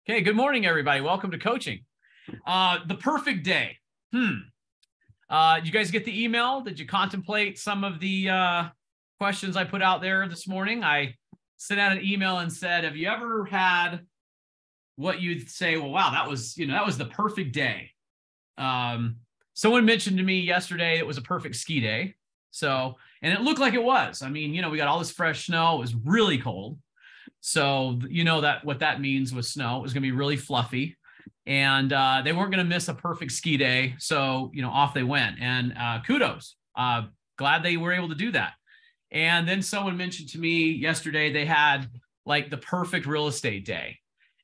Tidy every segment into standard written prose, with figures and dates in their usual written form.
Okay, good morning, everybody. Welcome to coaching. The perfect day. You guys get the email? Did you contemplate some of the questions I put out there this morning? I sent out an email and said, have you ever had what you'd say, well, wow, that was the perfect day. Someone mentioned to me yesterday it was a perfect ski day. So, and it looked like it was. I mean, we got all this fresh snow. It was really cold. So, that what that means with snow, it was going to be really fluffy, and they weren't going to miss a perfect ski day. So, off they went, and kudos. Glad they were able to do that. And then someone mentioned to me yesterday, they had like the perfect real estate day.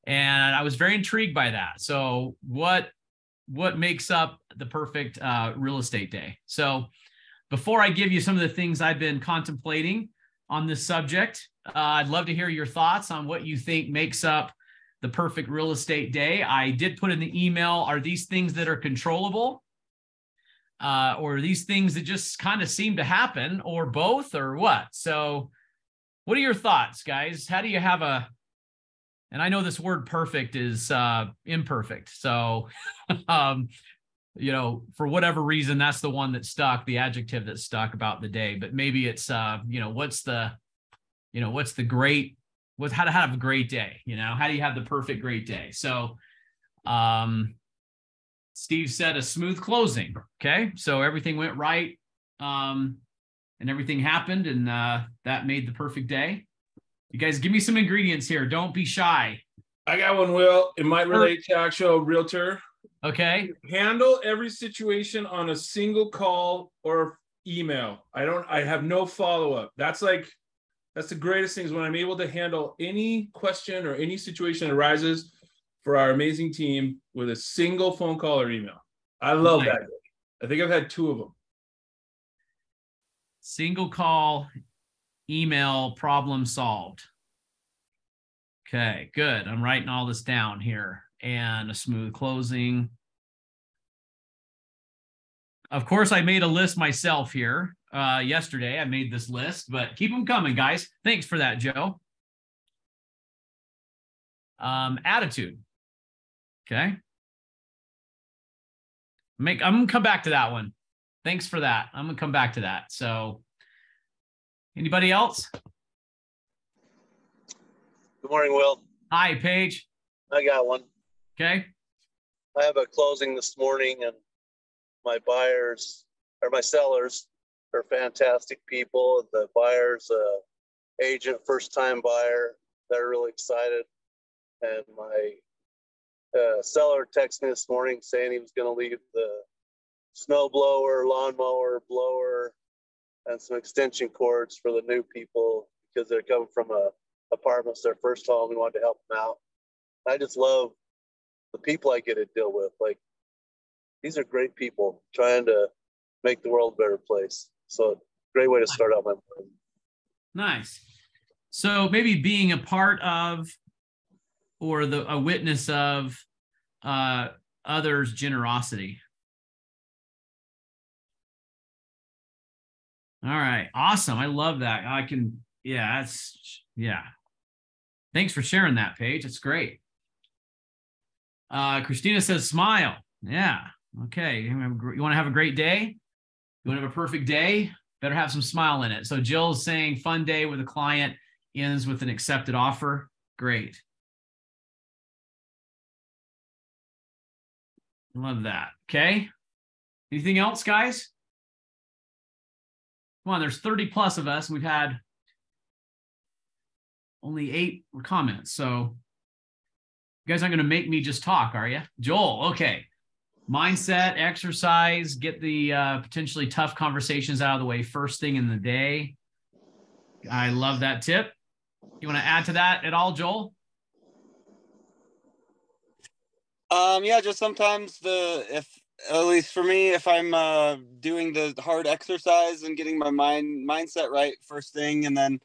And I was very intrigued by that. So what makes up the perfect real estate day? So before I give you some of the things I've been contemplating on this subject, I'd love to hear your thoughts on what you think makes up the perfect real estate day. I did put in the email, are these things that are controllable? Or are these things that just kind of seem to happen, or both, or what? So what are your thoughts, guys? How do you have and I know this word perfect is imperfect. So, for whatever reason, that's the one that stuck, the adjective that stuck about the day. But maybe it's, what's the great, how to have a great day? How do you have the perfect great day? So, Steve said a smooth closing. Okay. So everything went right. And everything happened, and that made the perfect day. You guys give me some ingredients here. Don't be shy. I got one, Will. It might relate to actual realtor. Okay. Handle every situation on a single call or email. I have no follow-up. That's the greatest thing, is when I'm able to handle any question or any situation that arises for our amazing team with a single phone call or email. I love that. I think I've had 2 of them. Single call, email, problem solved. Okay, good. I'm writing all this down here. And a smooth closing. Of course, I made a list myself here. Yesterday, I made this list, but keep them coming, guys. Thanks for that, Joe. Attitude. Okay. I'm going to come back to that one. Thanks for that. I'm going to come back to that. So anybody else? Good morning, Will. Hi, Paige. I got one. Okay. I have a closing this morning, and my sellers are fantastic people. The buyer's agent, first-time buyer, they're really excited. And my seller texted me this morning saying he was going to leave the snow blower, lawnmower, blower, and some extension cords for the new people, because they're coming from apartments, their first home. We wanted to help them out. I just love the people I get to deal with. Like, these are great people trying to make the world a better place. So great way to start out my morning. Nice. So maybe being a part of, or a witness of others' generosity. All right. Awesome. I love that. Thanks for sharing that, Paige. It's great. Christina says, smile. Yeah. Okay. You want to have a great day? You want to have a perfect day? Better have some smile in it. So Jill's saying fun day with a client ends with an accepted offer. Great. Love that. Okay. Anything else, guys? Come on, there's 30 plus of us. We've had only 8 comments. So you guys aren't going to make me just talk, are you? Joel, okay. Mindset, exercise, get the potentially tough conversations out of the way first thing in the day. I love that tip. You want to add to that at all, Joel? Yeah, just sometimes at least for me, if I'm doing the hard exercise and getting my mindset right first thing, and then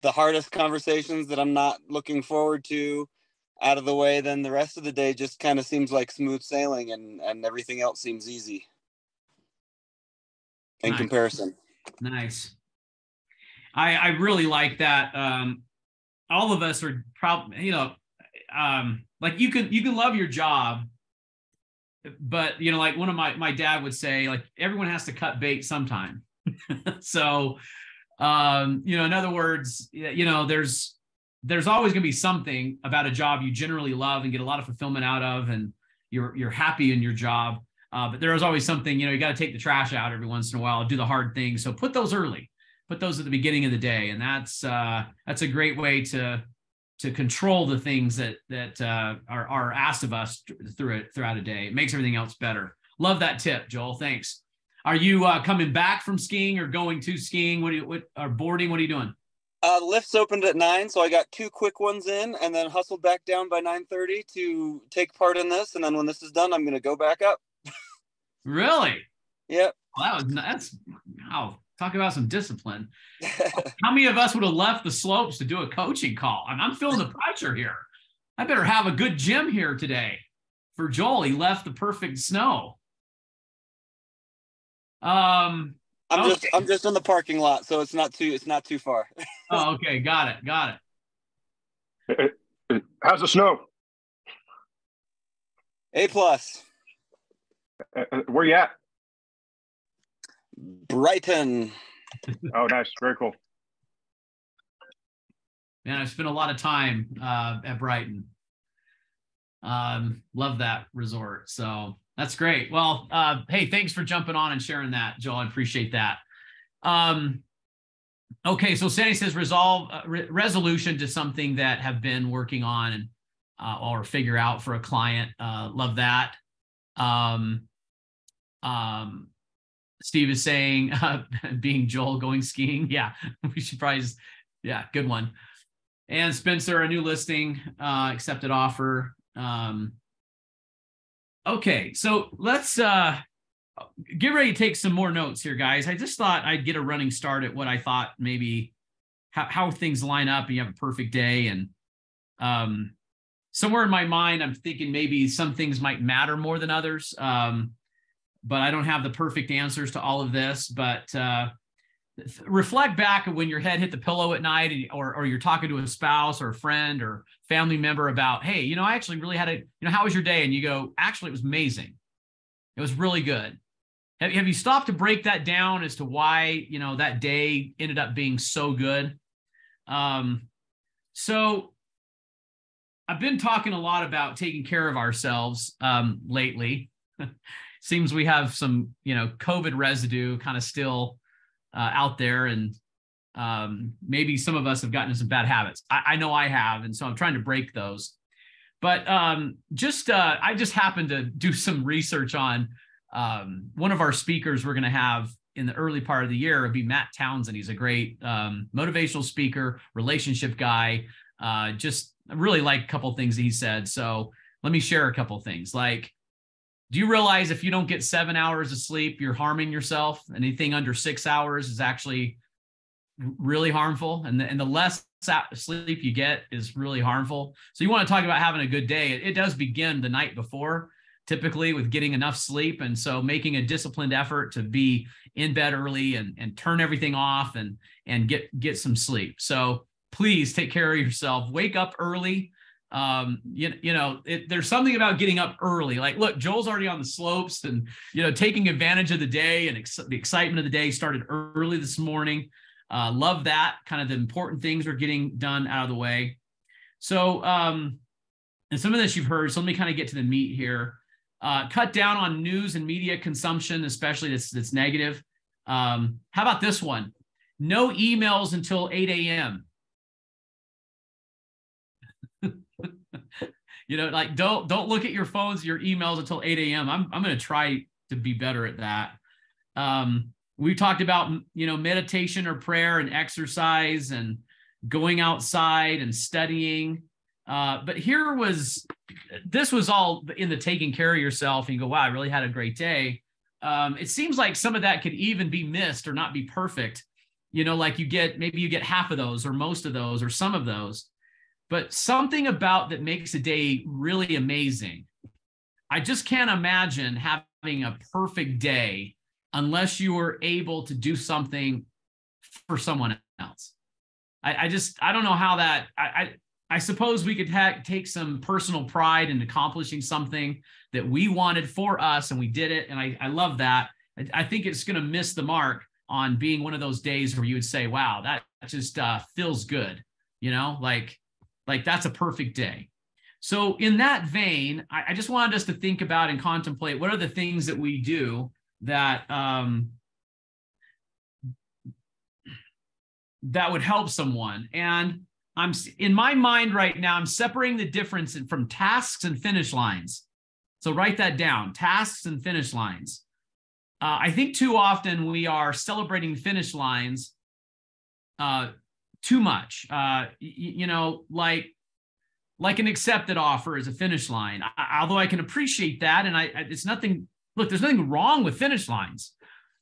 the hardest conversations that I'm not looking forward to out of the way, then the rest of the day just kind of seems like smooth sailing, and everything else seems easy in comparison. Nice. I really like that. All of us are probably, like you can love your job, but like one of my dad would say, like, everyone has to cut bait sometime. So, in other words, there's always going to be something about a job you generally love and get a lot of fulfillment out of, and you're happy in your job. But there is always something, you got to take the trash out every once in a while, do the hard things. So put those early, put those at the beginning of the day. And that's a great way to control the things that are asked of us throughout a day. It makes everything else better. Love that tip, Joel. Thanks. Are you coming back from skiing or going to skiing? Or boarding? What are you doing? Lifts opened at 9, so I got 2 quick ones in, and then hustled back down by 9:30 to take part in this. And then when this is done, I'm going to go back up. Really? Yep. Well, wow. Talk about some discipline. How many of us would have left the slopes to do a coaching call? I'm feeling the pressure here. I better have a good gym here today. For Joel, he left the perfect snow. I'm just in the parking lot, so it's not too far. Oh, okay. Got it. How's the snow? A+. Where you at? Brighton. Oh, nice. Very cool. Man, I've spent a lot of time at Brighton. Love that resort. So that's great. Well, hey, thanks for jumping on and sharing that, Joel. I appreciate that. Okay, so Sandy says resolution to something that have been working on and or figure out for a client. Love that. Steve is saying being Joel going skiing. Yeah, we should probably good one. And Spencer, a new listing, accepted offer. Okay, so let's get ready to take some more notes here, guys. I just thought I'd get a running start at what I thought maybe how things line up and you have a perfect day. And somewhere in my mind, I'm thinking maybe some things might matter more than others. But I don't have the perfect answers to all of this. But reflect back when your head hit the pillow at night, or you're talking to a spouse or a friend or family member about, hey, I actually really had how was your day? And you go, actually, it was amazing. It was really good. Have you stopped to break that down as to why, that day ended up being so good? So I've been talking a lot about taking care of ourselves lately. Seems we have some, COVID residue kind of still out there, and maybe some of us have gotten into some bad habits. I know I have, and so I'm trying to break those. But I just happened to do some research on one of our speakers we're going to have in the early part of the year. It'll be Matt Townsend. He's a great motivational speaker, relationship guy. Just really like a couple of things that he said. So let me share a couple of things. Like, do you realize if you don't get 7 hours of sleep, you're harming yourself? Anything under 6 hours is actually really harmful. And the less sleep you get is really harmful. So you want to talk about having a good day. It does begin the night before, typically with getting enough sleep. And so making a disciplined effort to be in bed early and turn everything off and get some sleep. So please take care of yourself. Wake up early. There's something about getting up early. Like, look, Joel's already on the slopes and, taking advantage of the day, and the excitement of the day started early this morning. Love that, kind of the important things are getting done out of the way. So, and some of this you've heard, so let me kind of get to the meat here. Cut down on news and media consumption, especially that's negative. How about this one? No emails until 8 a.m. Like don't look at your phones, your emails until 8 a.m. I'm going to try to be better at that. We talked about, meditation or prayer and exercise and going outside and studying. But this was all in the taking care of yourself, and you go, wow, I really had a great day. It seems like some of that could even be missed or not be perfect. Like maybe you get half of those or most of those or some of those. But something about that makes a day really amazing. I just can't imagine having a perfect day unless you were able to do something for someone else. I don't know how that, I suppose we could take some personal pride in accomplishing something that we wanted for us, and we did it. And I love that. I think it's going to miss the mark on being one of those days where you would say, wow, that just feels good. You know, like that's a perfect day. So in that vein, I just wanted us to think about and contemplate what are the things that we do that that would help someone. And I'm in my mind right now, I'm separating the difference from tasks and finish lines. So write that down, tasks and finish lines. I think too often we are celebrating finish lines too much. You know, like an accepted offer is a finish line. Although I can appreciate that, and it's nothing. Look, there's nothing wrong with finish lines.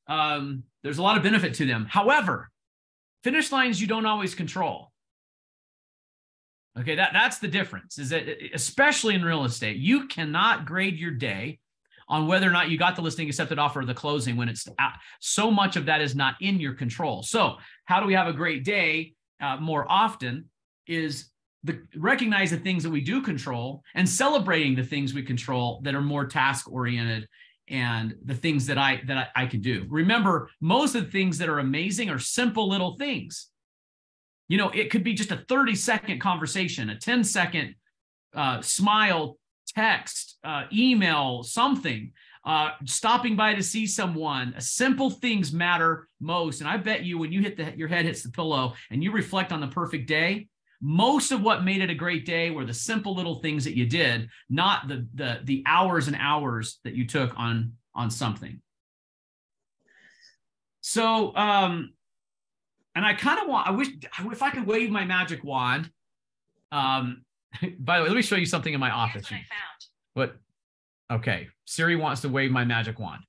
There's a lot of benefit to them. However, finish lines you don't always control. Okay, that's the difference. Is that especially in real estate, you cannot grade your day on whether or not you got the listing, accepted offer, or the closing when it's so much of that is not in your control. So how do we have a great day more often is recognize the things that we do control and celebrating the things we control that are more task oriented and the things that I can do. Remember, most of the things that are amazing are simple little things. You know, it could be just a 30-second conversation, a 10-second smile, text, email, something, stopping by to see someone. Simple things matter most. And I bet you when you your head hits the pillow and you reflect on the perfect day, most of what made it a great day were the simple little things that you did, not the hours and hours that you took on something. So, and I kind of I wish if I could wave my magic wand. By the way, let me show you something in my office. Here's what I found. What? Okay. Siri wants to wave my magic wand.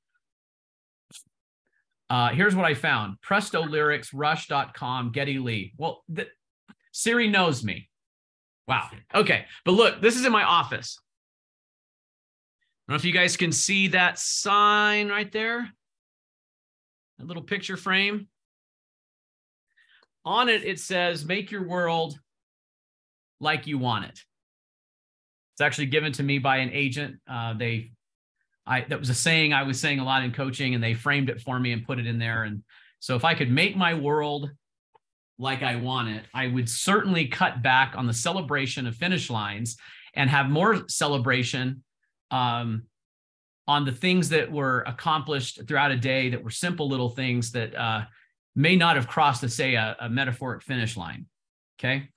Here's what I found. Presto Lyrics, Rush.com, Getty Lee. Well, Siri knows me. Wow. Okay. But look, this is in my office. I don't know if you guys can see that sign right there. That little picture frame. On it, it says, make your world like you want it. It's actually given to me by an agent. That was a saying I was saying a lot in coaching, and they framed it for me and put it in there. And so if I could make my world like I want it, I would certainly cut back on the celebration of finish lines and have more celebration on the things that were accomplished throughout a day that were simple little things that may not have crossed, to say, a metaphoric finish line. Okay.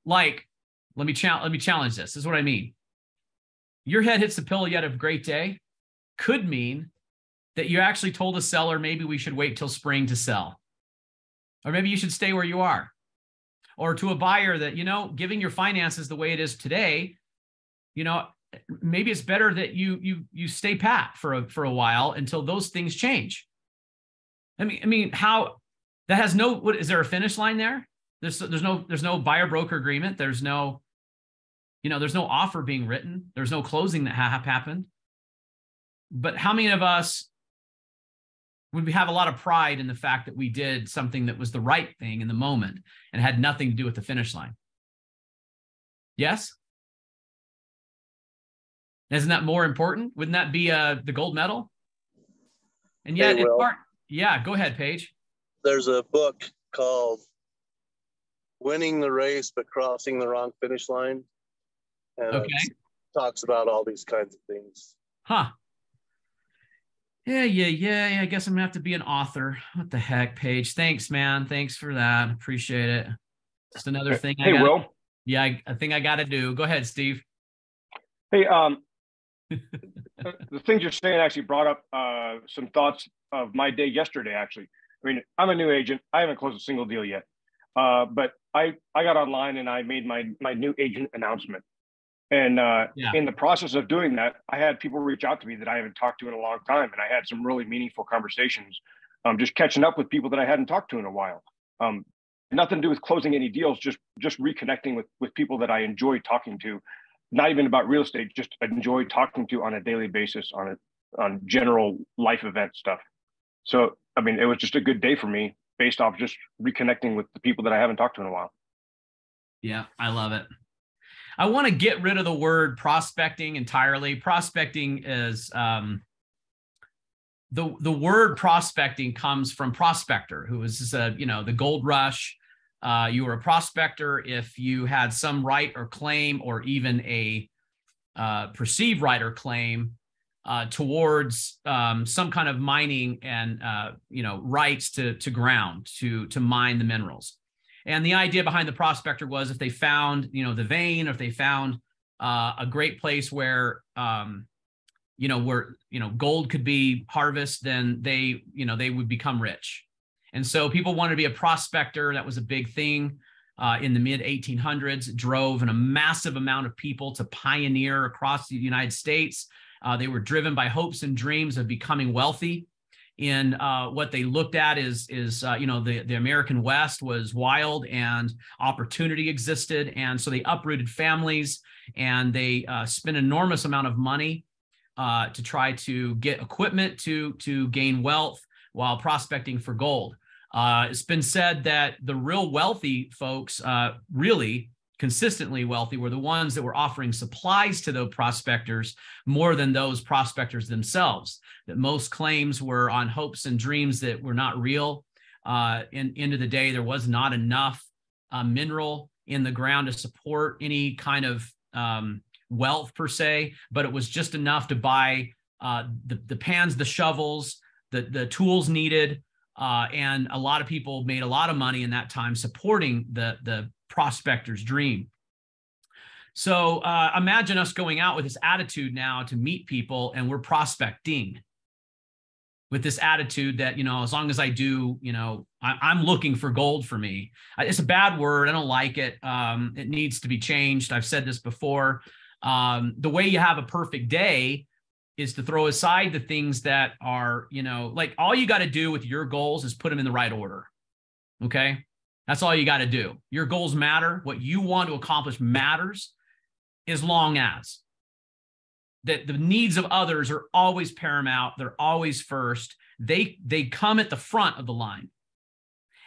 Like, let me challenge this. This is what I mean. Your head hits the pillow, you had a great day, could mean that you actually told a seller, maybe we should wait till spring to sell. Or maybe you should stay where you are. Or to a buyer that, you know, giving your finances the way it is today, you know, maybe it's better that you stay pat for a while until those things change. I mean, how that has no, what is there a finish line there? There's no buyer broker agreement. There's no offer being written. There's no closing that happened. But how many of us would we have a lot of pride in the fact that we did something that was the right thing in the moment and had nothing to do with the finish line? Yes? Isn't that more important? Wouldn't that be the gold medal? And yet, Hey, Will, yeah, go ahead, Paige. there's a book called Winning the Race but Crossing the Wrong Finish Line. And Okay. it talks about all these kinds of things. Huh. Yeah. I guess I'm gonna have to be an author. What the heck, Paige? Thanks, man. Thanks for that. Appreciate it. Just another thing. Hey, Will. Yeah, I think I got to do. Go ahead, Steve. Hey, the things you're saying actually brought up some thoughts of my day yesterday, actually. I mean, I'm a new agent. I haven't closed a single deal yet. But I got online and I made my new agent announcement. And in the process of doing that, I had people reach out to me that I haven't talked to in a long time. And I had some really meaningful conversations, just catching up with people that I hadn't talked to in a while. Nothing to do with closing any deals, just reconnecting with people that I enjoy talking to. Not even about real estate, just enjoy talking to on a daily basis on general life event stuff. So, I mean, it was just a good day for me based off just reconnecting with the people that I haven't talked to in a while. Yeah, I love it. I want to get rid of the word prospecting entirely. Prospecting is the word prospecting comes from prospector, who was the gold rush. You were a prospector if you had some right or claim, or even a perceived right or claim towards some kind of mining and rights to ground to mine the minerals. And the idea behind the prospector was if they found the vein, or if they found a great place where gold could be harvested, then they would become rich. And so people wanted to be a prospector. That was a big thing in the mid 1800s. It drove a massive amount of people to pioneer across the United States. They were driven by hopes and dreams of becoming wealthy. In what they looked at is the American West was wild and opportunity existed. And so they uprooted families, and they spent an enormous amount of money to try to get equipment to gain wealth while prospecting for gold. It's been said that the real wealthy folks, really consistently wealthy, were the ones that were offering supplies to those prospectors more than those prospectors themselves. That most claims were on hopes and dreams that were not real. End of the day, there was not enough mineral in the ground to support any kind of wealth per se, but it was just enough to buy the pans, the shovels, the tools needed. And a lot of people made a lot of money in that time supporting the prospector's dream. So imagine us going out with this attitude now to meet people, and we're prospecting with this attitude that, as long as I do, I'm looking for gold for me. It's a bad word. I don't like it. It needs to be changed. I've said this before. The way you have a perfect day is to throw aside the things that are, like all you got to do with your goals is put them in the right order. Okay. That's all you got to do. Your goals matter. What you want to accomplish matters, as long as that the needs of others are always paramount. They're always first. They come at the front of the line.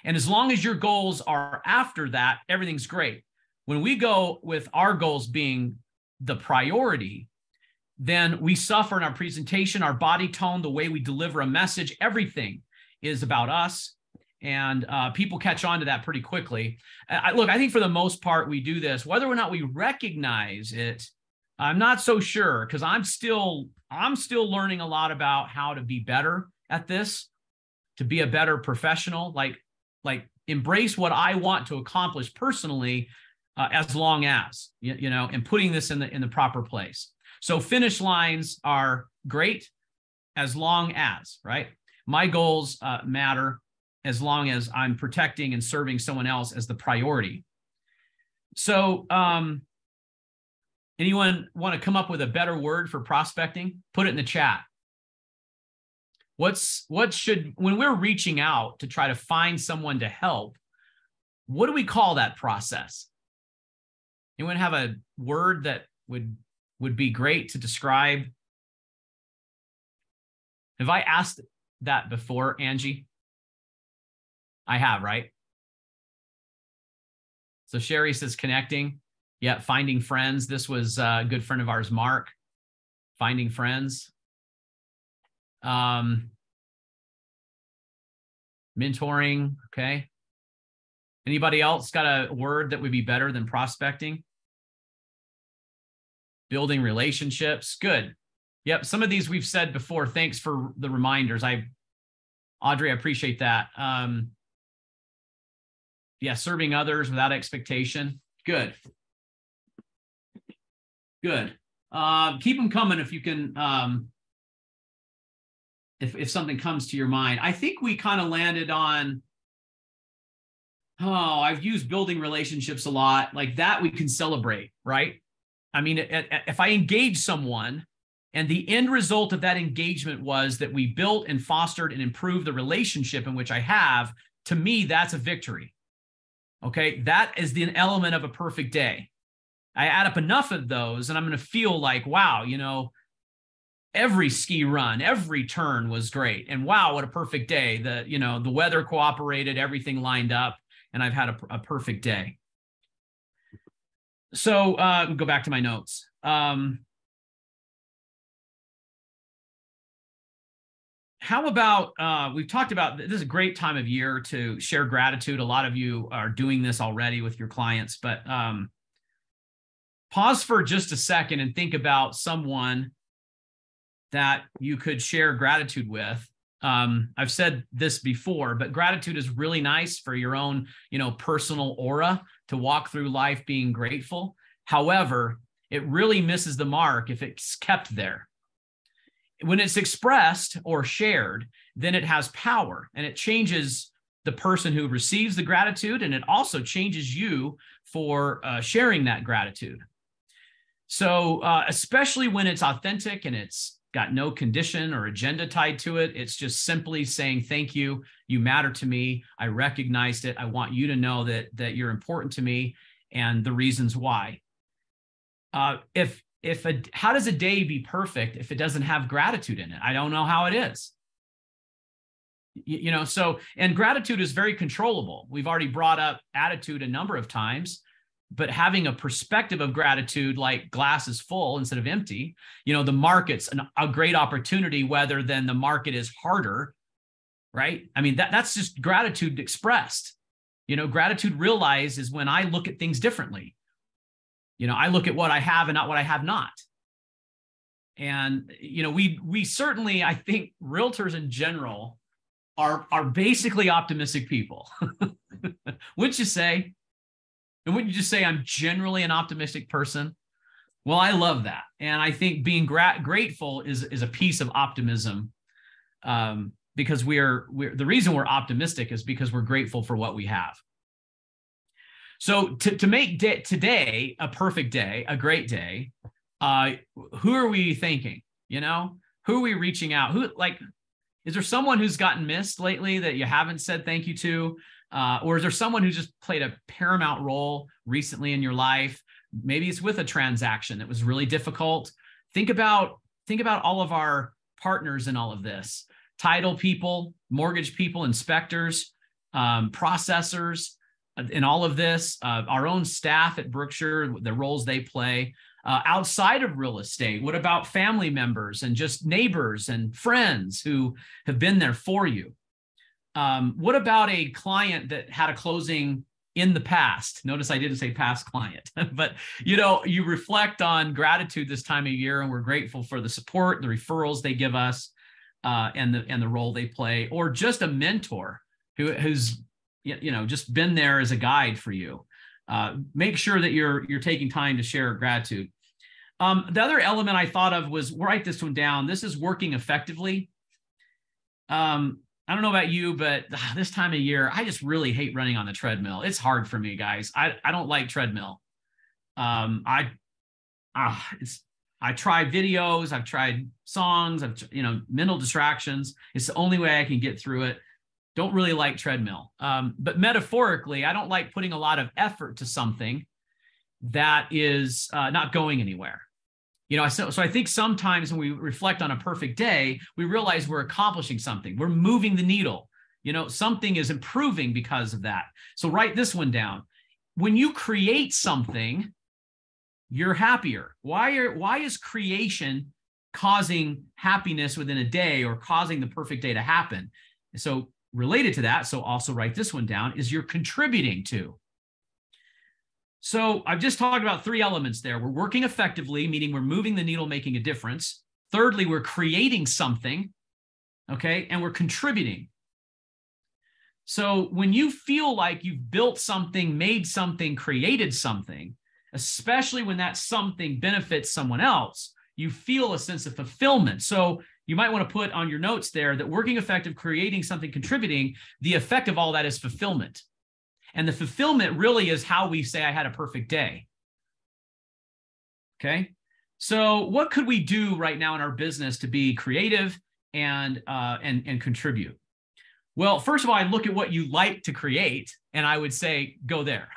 And as long as your goals are after that, everything's great. When we go with our goals being the priority, then we suffer in our presentation, our body tone, the way we deliver a message. Everything is about us. And people catch on to that pretty quickly. Look, I think for the most part, we do this. Whether or not we recognize it, I'm not so sure, because I'm still learning a lot about how to be better at this, to be a better professional, like embrace what I want to accomplish personally, as long as, and putting this in the proper place. So finish lines are great as long as, right? My goals matter as long as I'm protecting and serving someone else as the priority. So anyone want to come up with a better word for prospecting? Put it in the chat. When we're reaching out to try to find someone to help, what do we call that process? Anyone have a word that would be great to describe? Have I asked that before, Angie? I have, right? So Sherry says connecting. Yeah, finding friends. This was a good friend of ours, Mark. Finding friends. Mentoring, okay. Anybody else got a word that would be better than prospecting? Building relationships, good. Yep, some of these we've said before. Thanks for the reminders. Audrey, I appreciate that. Yeah, serving others without expectation. Good. Good. Keep them coming if you can, if something comes to your mind. I think we kind of landed on, I've used building relationships a lot. Like that we can celebrate, right? I mean, if I engage someone and the end result of that engagement was that we built and fostered and improved the relationship in which I have, to me, that's a victory. Okay, that is the element of a perfect day. I add up enough of those and I'm going to feel like, wow, every ski run, every turn was great. And wow, what a perfect day. The weather cooperated, everything lined up, and I've had a perfect day. So we'll go back to my notes. How about, we've talked about, this is a great time of year to share gratitude. A lot of you are doing this already with your clients, but pause for just a second and think about someone that you could share gratitude with. I've said this before, but gratitude is really nice for your own, personal aura to walk through life being grateful. However, it really misses the mark if it's kept there. When it's expressed or shared, then it has power, and it changes the person who receives the gratitude, and it also changes you for sharing that gratitude. So especially when it's authentic and it's got no condition or agenda tied to it, it's just simply saying, thank you, you matter to me, I recognized it, I want you to know that you're important to me and the reasons why. How does a day be perfect if it doesn't have gratitude in it? I don't know how it is. And gratitude is very controllable. We've already brought up attitude a number of times, but having a perspective of gratitude, like glass is full instead of empty, the market's a great opportunity, whether then the market is harder, right? I mean, that's just gratitude expressed. Gratitude realized is when I look at things differently. I look at what I have and not what I have not. And, we certainly, I think realtors in general are basically optimistic people. Wouldn't you say? And wouldn't you just say I'm generally an optimistic person? Well, I love that. And I think being grateful is a piece of optimism, because the reason we're optimistic is because we're grateful for what we have. So to make today a perfect day, a great day, who are we thanking? Who are we reaching out? Is there someone who's gotten missed lately that you haven't said thank you to? Or is there someone who just played a paramount role recently in your life? Maybe it's with a transaction that was really difficult. Think about all of our partners in all of this: title people, mortgage people, inspectors, processors. In all of this, our own staff at Brookshire, the roles they play. Outside of real estate, what about family members and just neighbors and friends who have been there for you? What about a client that had a closing in the past? Notice I didn't say past client, but you reflect on gratitude this time of year, and we're grateful for the support, the referrals they give us, and the role they play, or just a mentor who's just been there as a guide for you. Make sure that you're taking time to share gratitude. The other element I thought of was, write this one down. This is working effectively. I don't know about you, but this time of year, I just really hate running on the treadmill. It's hard for me, guys. I don't like treadmill. I tried videos, I've tried songs, mental distractions. It's the only way I can get through it. Don't really like treadmill. But metaphorically, I don't like putting a lot of effort to something that is not going anywhere. So I think sometimes when we reflect on a perfect day, we realize we're accomplishing something. We're moving the needle. Something is improving because of that. So write this one down. When you create something, you're happier. Why is creation causing happiness within a day or causing the perfect day to happen? So related to that, so also write this one down, is you're contributing to. So I've just talked about three elements there. We're working effectively, meaning we're moving the needle, making a difference. Thirdly, we're creating something, okay? And we're contributing. So when you feel like you've built something, made something, created something, especially when that something benefits someone else, you feel a sense of fulfillment. So you might want to put on your notes there that working effective, creating something, contributing, the effect of all that is fulfillment. And the fulfillment really is how we say I had a perfect day. Okay. So what could we do right now in our business to be creative and contribute? Well, first of all, I look at what you like to create, and I would say, go there.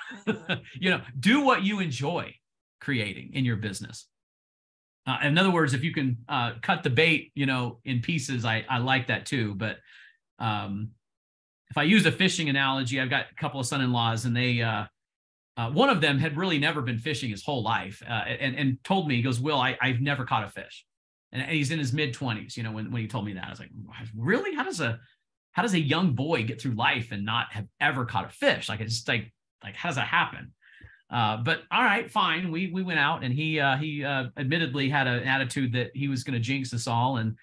Do what you enjoy creating in your business. In other words, if you can cut the bait, in pieces, I like that too. But if I use a fishing analogy, I've got a couple of son-in-laws, and they One of them had really never been fishing his whole life, and told me, he goes, Will, I've never caught a fish. And he's in his mid-20s, you know, when he told me that. I was like, really? How does a young boy get through life and not have ever caught a fish? Like, it's like how does that happen? But all right, fine. We went out, and he admittedly had an attitude that he was going to jinx us all. And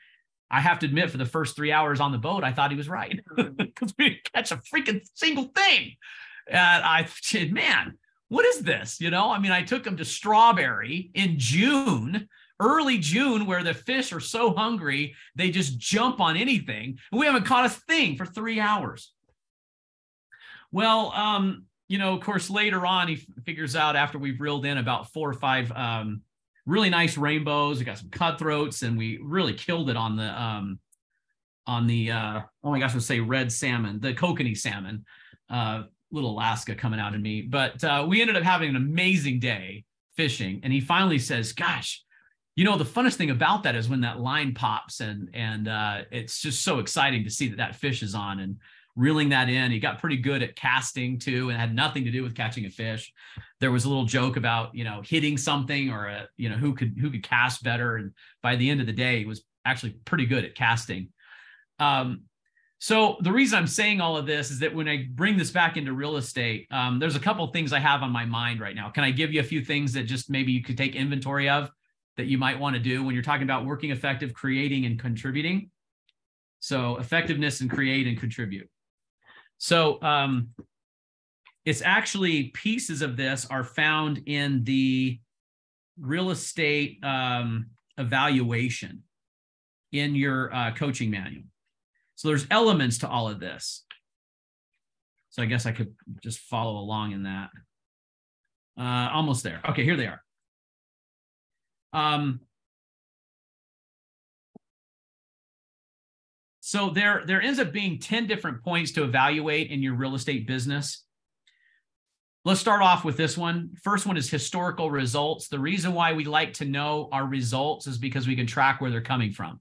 I have to admit, for the first 3 hours on the boat, I thought he was right, because we didn't catch a freaking single thing. And I said, man, what is this? You know, I mean, I took him to Strawberry in June, early June, where the fish are so hungry, they just jump on anything. And we haven't caught a thing for 3 hours. Well, you know, of course, later on, he figures out, after we've reeled in about 4 or 5 really nice rainbows, we got some cutthroats, and we really killed it on the oh my gosh, I would say red salmon, the kokanee salmon, little Alaska coming out in me. But we ended up having an amazing day fishing. And he finally says, gosh, you know, the funnest thing about that is when that line pops, and it's just so exciting to see that fish is on, and reeling that in. He got pretty good at casting too, and had nothing to do with catching a fish. There was a little joke about, you know, hitting something, or you know, who could cast better. And by the end of the day, he was actually pretty good at casting. So the reason I'm saying all of this is that when I bring this back into real estate, there's a couple of things I have on my mind right now. Can I give you a few things that just maybe you could take inventory of that you might want to do when you're talking about working effective, creating, and contributing? So effectiveness and create and contribute. So it's actually, pieces of this are found in the real estate evaluation in your coaching manual. So there's elements to all of this. So I guess I could just follow along in that. Almost there. Okay, here they are. So there ends up being 10 different points to evaluate in your real estate business. Let's start off with this one. First one is historical results. The reason why we like to know our results is because we can track where they're coming from.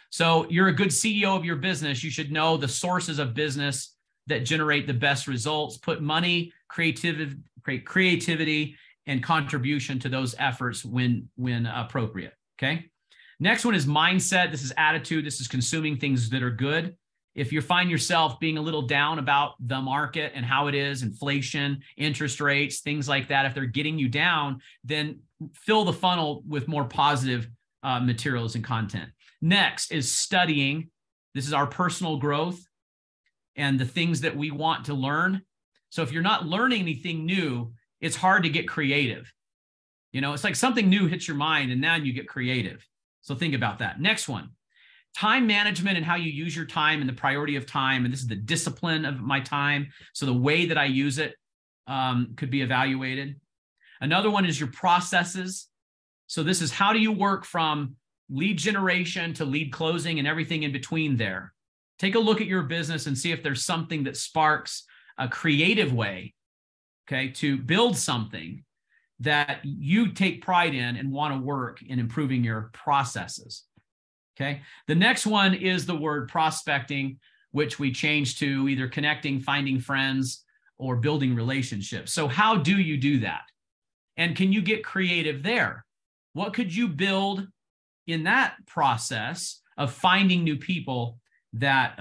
So you're a good CEO of your business. You should know the sources of business that generate the best results. Put money, creativity, and contribution to those efforts when appropriate. Okay. Next one is mindset. This is attitude. This is consuming things that are good. If you find yourself being a little down about the market and how it is, inflation, interest rates, things like that, if they're getting you down, then fill the funnel with more positive materials and content. Next is studying. This is our personal growth and the things that we want to learn. So if you're not learning anything new, it's hard to get creative. You know, it's like something new hits your mind and now you get creative. So think about that. Next one, time management and how you use your time and the priority of time. And this is the discipline of my time. So the way that I use it could be evaluated. Another one is your processes. So this is how do you work from lead generation to lead closing and everything in between there. Take a look at your business and see if there's something that sparks a creative way, okay, to build something that you take pride in and want to work in improving your processes. Okay. The next one is the word prospecting, which we changed to either connecting, finding friends, or building relationships. So how do you do that? And can you get creative there? What could you build in that process of finding new people that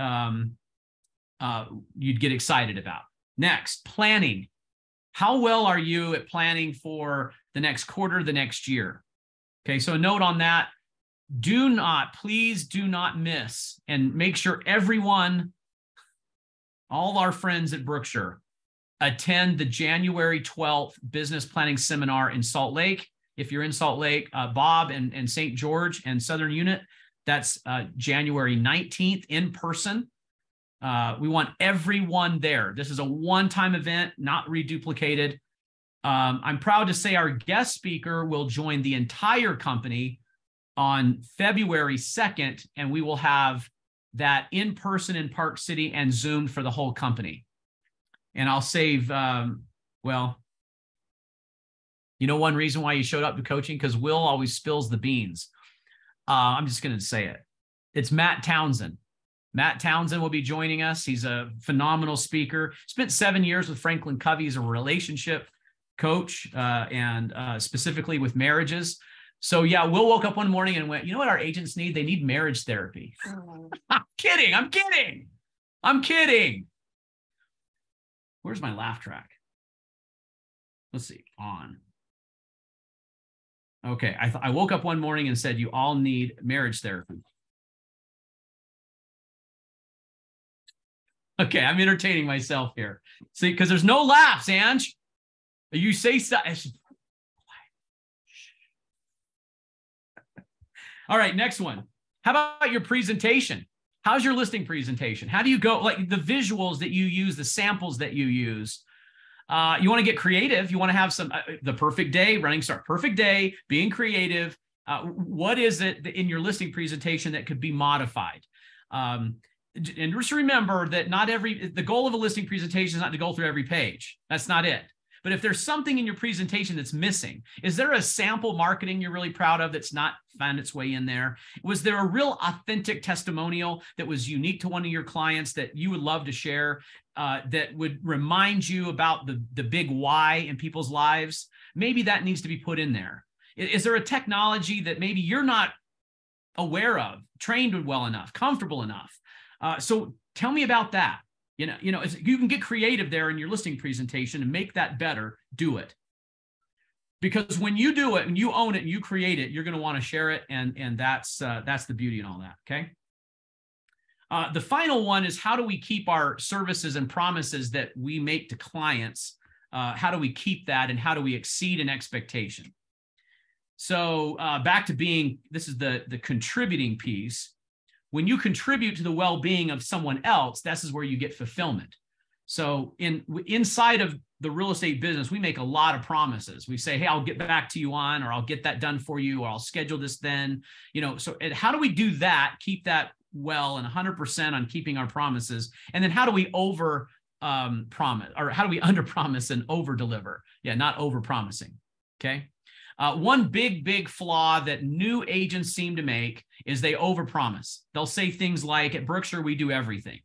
you'd get excited about? Next, planning. How well are you at planning for the next quarter, the next year? Okay, so a note on that. Please do not miss, and make sure everyone, all our friends at Brookshire, attend the January 12th business planning seminar in Salt Lake. If you're in Salt Lake, Bob and St. George and Southern Unit, that's January 19th in person. We want everyone there. This is a one-time event, not reduplicated. I'm proud to say our guest speaker will join the entire company on February 2nd, and we will have that in person in Park City and Zoom for the whole company. And I'll save, well, you know, one reason why you showed up to coaching, because Will always spills the beans. I'm just going to say it. It's Matt Townsend. Matt Townsend will be joining us. He's a phenomenal speaker. Spent 7 years with Franklin Covey. He's a relationship coach and specifically with marriages. So yeah, Will woke up one morning and went, you know what our agents need? They need marriage therapy. I'm kidding. Where's my laugh track? Let's see, on. Okay, I woke up one morning and said, you all need marriage therapy. Okay, I'm entertaining myself here. See, because there's no laughs, Ange. You say stuff. All right, next one. How about your presentation? How's your listing presentation? How do you go, like the visuals that you use, the samples that you use? You want to get creative. You want to have some, the perfect day, running start, perfect day, being creative. What is it in your listing presentation that could be modified? And just remember that the goal of a listing presentation is not to go through every page. That's not it. But if there's something in your presentation that's missing, is there a sample marketing you're really proud of that's not found its way in there? Was there a real authentic testimonial that was unique to one of your clients that you would love to share that would remind you about the big why in people's lives? Maybe that needs to be put in there. Is there a technology that maybe you're not aware of, trained well enough, comfortable enough? So tell me about that. You know, you can get creative there in your listing presentation and make that better. Do it. Because when you do it and you own it and you create it, you're going to want to share it. And that's the beauty and all that. Okay. The final one is, how do we keep our services and promises that we make to clients? How do we keep that, and how do we exceed an expectation? So back to this is the contributing piece. When you contribute to the well-being of someone else, this is where you get fulfillment. So inside of the real estate business, we make a lot of promises. We say, hey, I'll get back to you on, or I'll get that done for you, or I'll schedule this then. So how do we do that, keep that well and 100% on keeping our promises? And then how do we promise, or how do we under promise and over deliver? Yeah, not over promising. Okay. One big flaw that new agents seem to make is they overpromise. They'll say things like, at Berkshire, we do everything,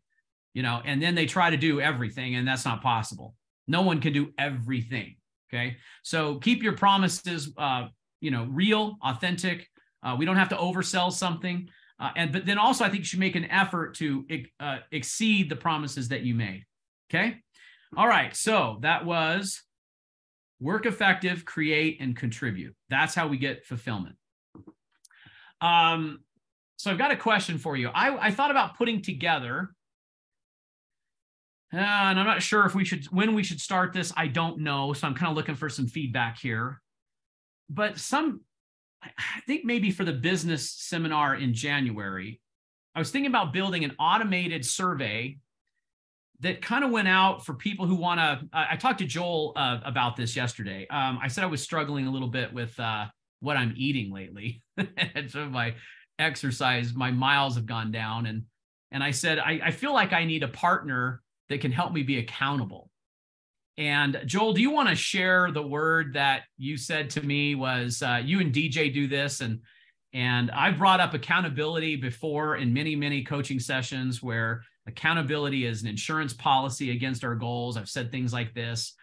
and then they try to do everything, and that's not possible. No one can do everything. Okay. So keep your promises, real, authentic. We don't have to oversell something. But then also, I think you should make an effort to exceed the promises that you made. Okay. All right. So that was work effective, create, and contribute. That's how we get fulfillment. So I've got a question for you. I thought about putting together, and I'm not sure when we should start this. I don't know. So I'm kind of looking for some feedback here. But I think maybe for the business seminar in January, I was thinking about building an automated survey that kind of went out for people who want to. I talked to Joel about this yesterday. I said I was struggling a little bit with what I'm eating lately. And so my exercise, my miles have gone down. And I said, I feel like I need a partner that can help me be accountable. And Joel, do you want to share the word that you said to me was you and DJ do this? And I brought up accountability before in many coaching sessions, where accountability is an insurance policy against our goals. I've said things like this.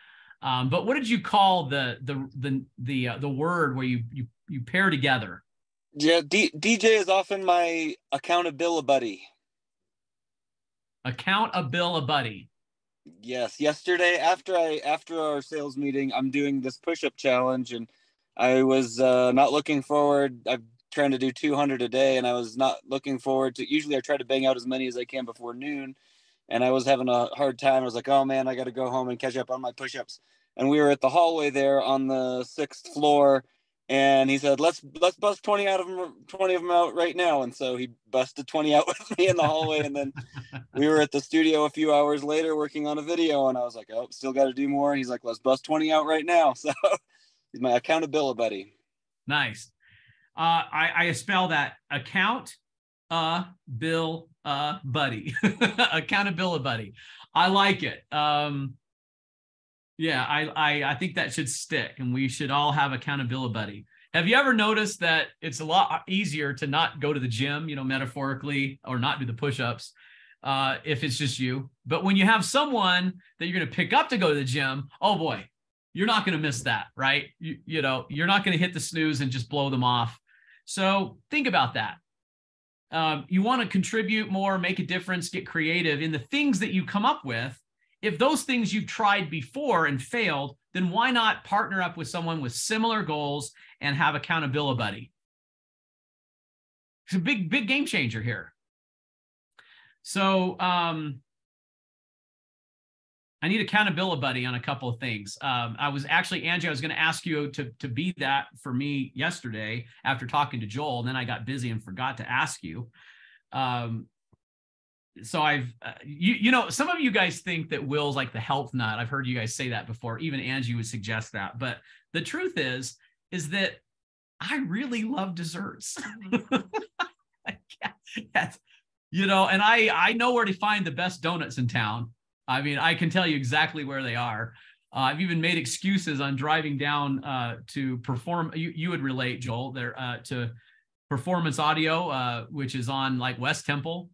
But what did you call the word where you pair together? Yeah, DJ is often my accountability buddy. Accountability buddy. Yes. Yesterday, after our sales meeting, I'm doing this push-up challenge, and I was not looking forward. I'm trying to do 200 a day, and I was not looking forward to. Usually, I try to bang out as many as I can before noon, and I was having a hard time. I was like, "Oh man, I got to go home and catch up on my push-ups." And we were at the hallway there on the 6th floor, and he said, "Let's bust 20 of them out right now." And so he busted 20 out with me in the hallway, and then we were at the studio a few hours later working on a video, and I was like, "Oh, still got to do more." And he's like, "Let's bust 20 out right now." So he's my accountability buddy. Nice. I spell that bill buddy. Accountability buddy. I like it. Yeah, I think that should stick, and we should all have accountability buddy. Have you ever noticed that it's a lot easier to not go to the gym, metaphorically, or not do the push-ups if it's just you? But when you have someone that you're going to pick up to go to the gym, oh boy, you're not going to miss that, right? You know, you're not going to hit the snooze and just blow them off. So think about that. You want to contribute more, make a difference, get creative in the things that you come up with. If those things you've tried before and failed, then why not partner up with someone with similar goals and have accountability buddy? It's a big game changer here. So I need accountability buddy on a couple of things. I was actually, Angie, I was going to ask you to be that for me yesterday after talking to Joel, and then I got busy and forgot to ask you. So I've, you know, some of you guys think that Will's like the health nut. I've heard you guys say that before. Even Angie would suggest that. But the truth is that I really love desserts. That's, you know, and I know where to find the best donuts in town. I mean, I can tell you exactly where they are. I've even made excuses on driving down to perform. You would relate, Joel, there to Performance Audio, which is on like West Temple.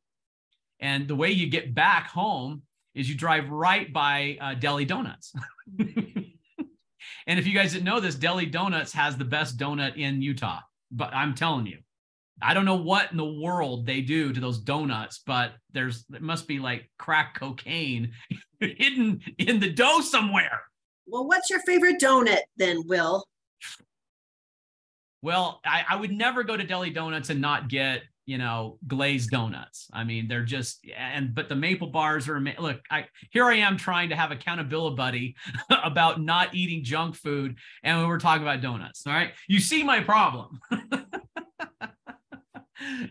And the way you get back home is you drive right by Deli Donuts. And if you guys didn't know this, Deli Donuts has the best donut in Utah. But I'm telling you, I don't know what in the world they do to those donuts, but it must be like crack cocaine hidden in the dough somewhere. Well, what's your favorite donut then, Will? Well, I would never go to Deli Donuts and not get, you know, glazed donuts. I mean, they're just, but the maple bars are, look, here I am trying to have accountability buddy about not eating junk food. And we're talking about donuts. All right. You see my problem.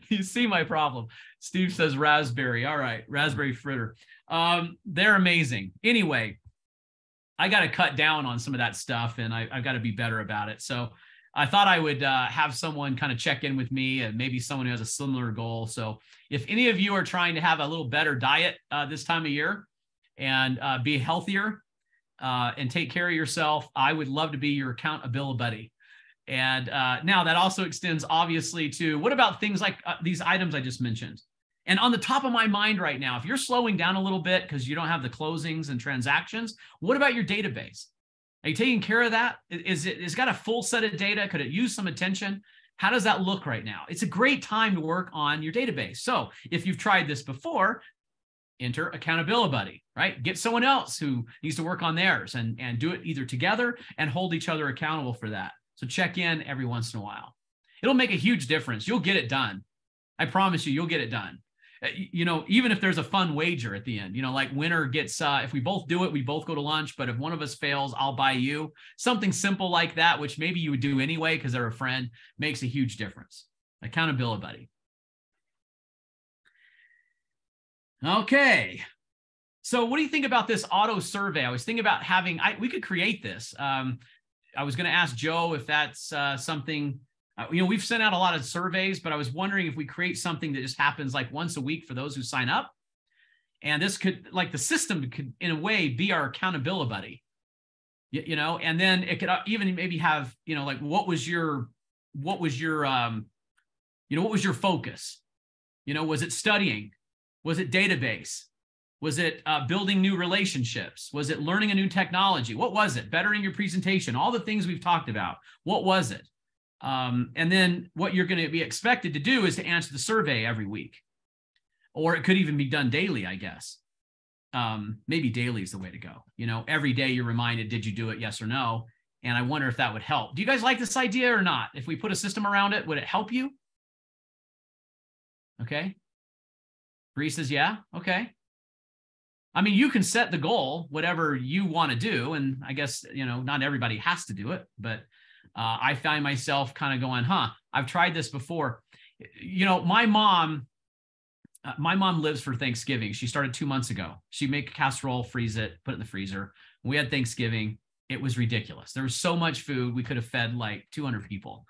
You see my problem. Steve says raspberry. All right. Raspberry fritter. They're amazing. Anyway, I got to cut down on some of that stuff, and I've got to be better about it. So I thought I would have someone kind of check in with me, and maybe someone who has a similar goal. So if any of you are trying to have a little better diet this time of year and be healthier and take care of yourself, I would love to be your accountability buddy. And now that also extends obviously to, what about things like these items I just mentioned? And on the top of my mind right now, if you're slowing down a little bit because you don't have the closings and transactions, what about your database? Are you taking care of that? It's got a full set of data? Could it use some attention? How does that look right now? It's a great time to work on your database. So if you've tried this before, enter accountability buddy, right? Get someone else who needs to work on theirs and do it either together and hold each other accountable for that. So check in every once in a while. It'll make a huge difference. You'll get it done. I promise you, you'll get it done. You know, even if there's a fun wager at the end, you know, like winner gets, if we both do it, we both go to lunch, but if one of us fails, I'll buy you. Something simple like that, which maybe you would do anyway because they're a friend, makes a huge difference. Accountability buddy. Okay. So what do you think about this auto survey? I was thinking about having, we could create this. I was going to ask Joe if that's something, you know, we've sent out a lot of surveys, but I was wondering if we create something that just happens like once a week for those who sign up. And this could, like, the system could in a way be our accountability buddy, you know, and then it could even maybe have, you know, like, what was your focus? You know, was it studying? Was it database? Was it building new relationships? Was it learning a new technology? What was it? Bettering your presentation, all the things we've talked about. What was it? And then what you're going to be expected to do is to answer the survey every week, or it could even be done daily, I guess. Maybe daily is the way to go. You know, every day you're reminded, did you do it? Yes or no? And I wonder if that would help. Do you guys like this idea or not? If we put a system around it, would it help you? Okay. Bree says, yeah. Okay. I mean, you can set the goal, whatever you want to do. And I guess, you know, not everybody has to do it, but I find myself kind of going, I've tried this before. You know, my mom lives for Thanksgiving. She started 2 months ago. She'd make a casserole, freeze it, put it in the freezer. When we had Thanksgiving, it was ridiculous. There was so much food. We could have fed like 200 people.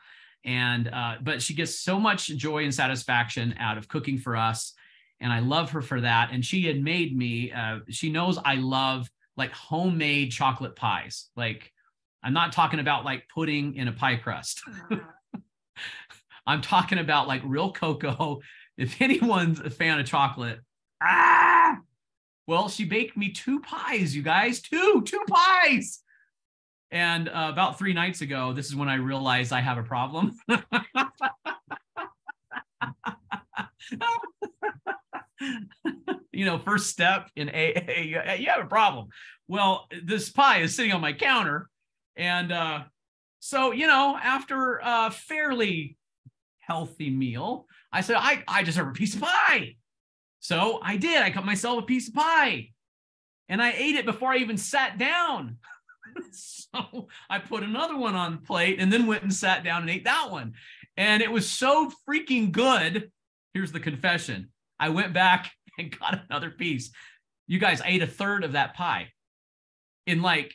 And, but she gets so much joy and satisfaction out of cooking for us. And I love her for that. And she had made me, she knows I love like homemade chocolate pies. Like, I'm not talking about like pudding in a pie crust. I'm talking about like real cocoa. If anyone's a fan of chocolate, well, she baked me 2 pies, you guys, two pies. And about 3 nights ago, this is when I realized I have a problem. First step in AA, you have a problem. Well, this pie is sitting on my counter. And so, after a fairly healthy meal, I said, I deserve a piece of pie. So I did. I cut myself a piece of pie. And I ate it before I even sat down. So I put another one on the plate and then went and sat down and ate that one. And it was so freaking good. Here's the confession. I went back and got another piece. You guys, I ate a third of that pie in like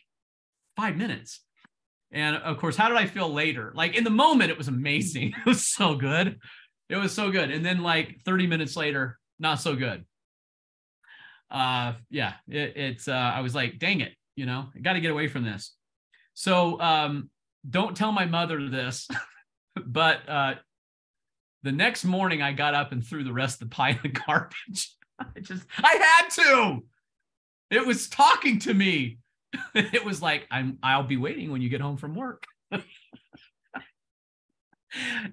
5 minutes. And of course, how did I feel later? Like in the moment, it was amazing. It was so good. It was so good. And then like 30 minutes later, not so good. I was like, dang it, I got to get away from this. So don't tell my mother this, but the next morning I got up and threw the rest of the pie in the garbage. I had to. It was talking to me. It was like, I'll be waiting when you get home from work.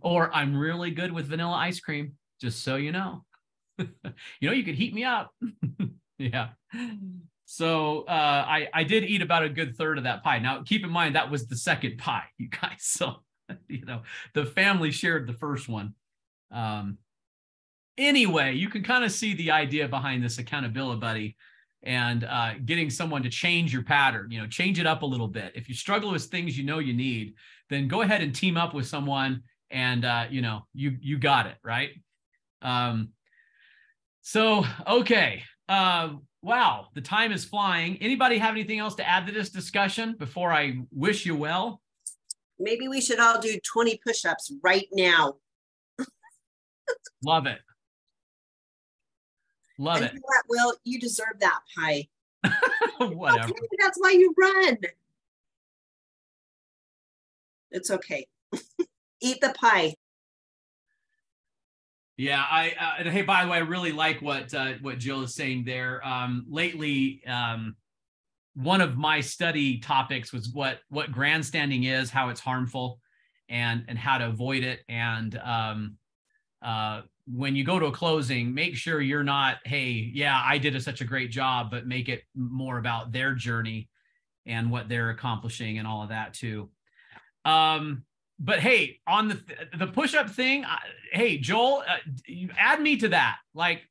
Or I'm really good with vanilla ice cream, just so you know. You could heat me up. Yeah. So I did eat about a good third of that pie. Now, keep in mind, that was the second pie, you guys. So, the family shared the first one. Anyway, you can kind of see the idea behind this accountability buddy and getting someone to change your pattern, change it up a little bit. If you struggle with things you need, then go ahead and team up with someone and, you got it, right? So, okay. Wow, the time is flying. Anybody have anything else to add to this discussion before I wish you well? Maybe we should all do 20 push-ups right now. Love it. Love it. You know what, Will, you deserve that pie. Whatever. Okay, that's why you run. It's okay. Eat the pie. Yeah, and hey, by the way, I really like what Jill is saying there. Lately, one of my study topics was what grandstanding is, how it's harmful, and how to avoid it. And when you go to a closing, make sure you're not, hey, yeah, I did such a great job, but make it more about their journey and what they're accomplishing and all of that too. But hey, on the push-up thing, hey, Joel, you add me to that. Like,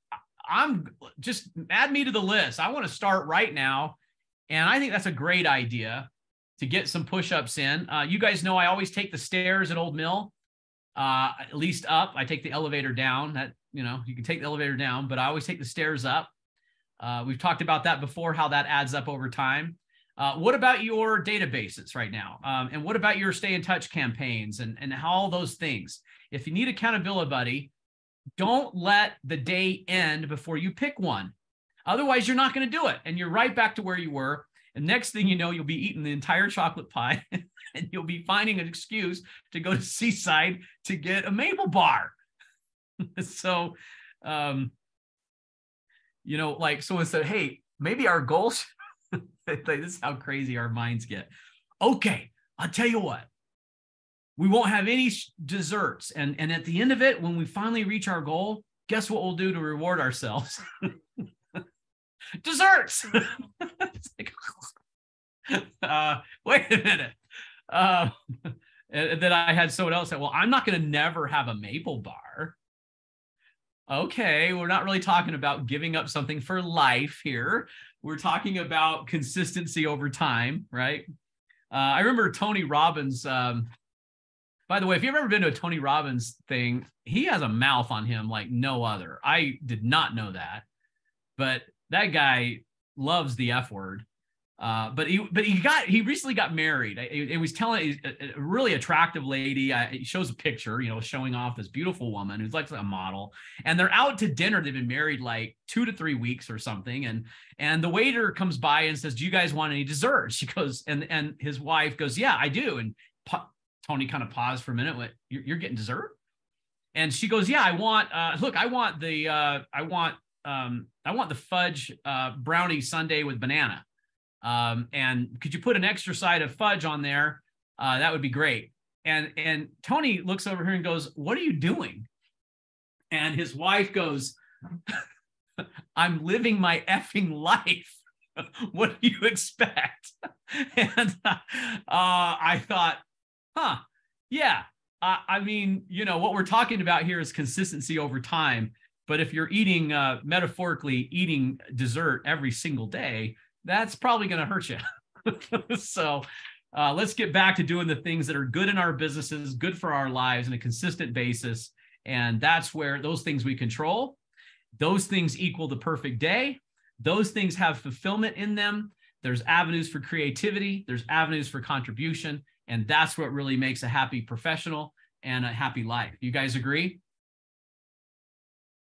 add me to the list. I want to start right now. And I think that's a great idea to get some push-ups in. You guys know I always take the stairs at Old Mill, at least up. I take the elevator down. That, you can take the elevator down, but I always take the stairs up. We've talked about that before, how that adds up over time. What about your databases right now? And what about your stay in touch campaigns and all those things? If you need accountability buddy, don't let the day end before you pick one. Otherwise, you're not going to do it. And you're right back to where you were. And next thing you know, you'll be eating the entire chocolate pie and you'll be finding an excuse to go to Seaside to get a maple bar. So, like someone said, hey, maybe our goals, this is how crazy our minds get. Okay, I'll tell you what. We won't have any desserts. And at the end of it, when we finally reach our goal, guess what we'll do to reward ourselves? Desserts. Like, wait a minute. And then I had someone else say, well, I'm not going to never have a maple bar. Okay, we're not really talking about giving up something for life here. We're talking about consistency over time, right? I remember Tony Robbins. By the way, if you've ever been to a Tony Robbins thing, he has a mouth on him like no other. I did not know that, but that guy loves the F word. But he recently got married. It was telling a really attractive lady. He shows a picture, showing off this beautiful woman who's like a model, and they're out to dinner. They've been married like 2 to 3 weeks or something. And the waiter comes by and says, do you guys want any dessert? She goes, and his wife goes, yeah, I do. And Tony kind of paused for a minute. Went, you're getting dessert? And she goes, yeah, I want the fudge brownie sundae with banana. And could you put an extra side of fudge on there? That would be great. And Tony looks over here and goes, what are you doing? And his wife goes, I'm living my effing life. What do you expect? And I thought, yeah. I mean, what we're talking about here is consistency over time. But if you're eating, metaphorically eating dessert every single day, that's probably going to hurt you. So let's get back to doing the things that are good in our businesses, good for our lives on a consistent basis. And that's where those things we control, those things equal the perfect day. Those things have fulfillment in them. There's avenues for creativity. There's avenues for contribution. And that's what really makes a happy professional and a happy life. You guys agree?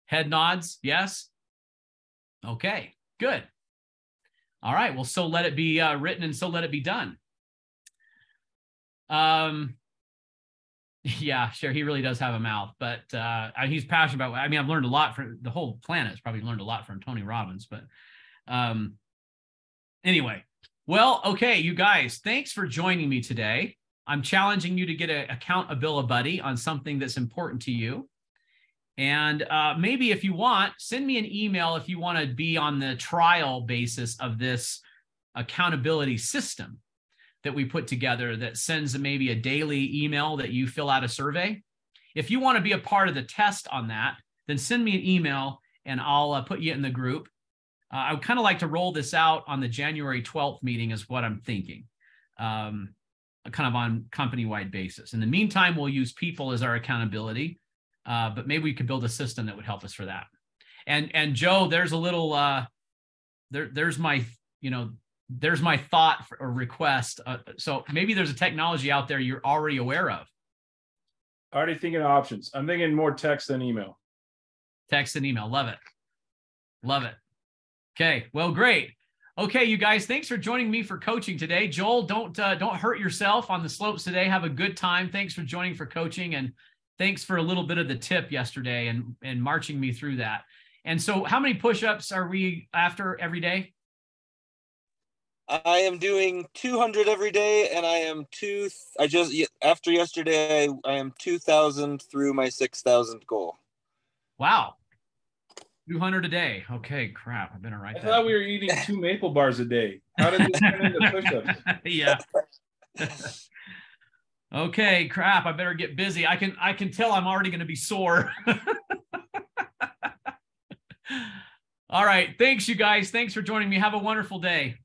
Head nods. Yes. Okay, good. All right. Well, so let it be written and so let it be done. Yeah, sure. He really does have a mouth, but he's passionate about, I've learned a lot from the whole planet's probably learned a lot from Tony Robbins, but anyway, well, okay, you guys, thanks for joining me today. I'm challenging you to get an accountability on something that's important to you. And maybe if you want, send me an email if you want to be on the trial basis of this accountability system that we put together that sends maybe a daily email that you fill out a survey. If you want to be a part of the test on that, then send me an email and I'll put you in the group. I would kind of like to roll this out on the January 12th meeting is what I'm thinking, kind of on company-wide basis. In the meantime, we'll use people as our accountability, but maybe we could build a system that would help us for that. And Joe, there's a little, there's my thought or request. So maybe there's a technology out there you're already aware of. Already thinking of options. I'm thinking more text than email. Text and email. Love it. Love it. Okay. Well, great. Okay, you guys, thanks for joining me for coaching today. Joel, don't hurt yourself on the slopes today. Have a good time. Thanks for joining for coaching. And thanks for a little bit of the tip yesterday and marching me through that. And so how many push-ups are we after every day? I am doing 200 every day, and after yesterday, I am 2,000 through my 6,000 goal. Wow. 200 a day. Okay, crap. I better write that. I thought we were eating 2 maple bars a day. How did this turn into push-ups? Yeah. Okay, crap. I better get busy. I can tell I'm already going to be sore. All right. Thanks, you guys. Thanks for joining me. Have a wonderful day.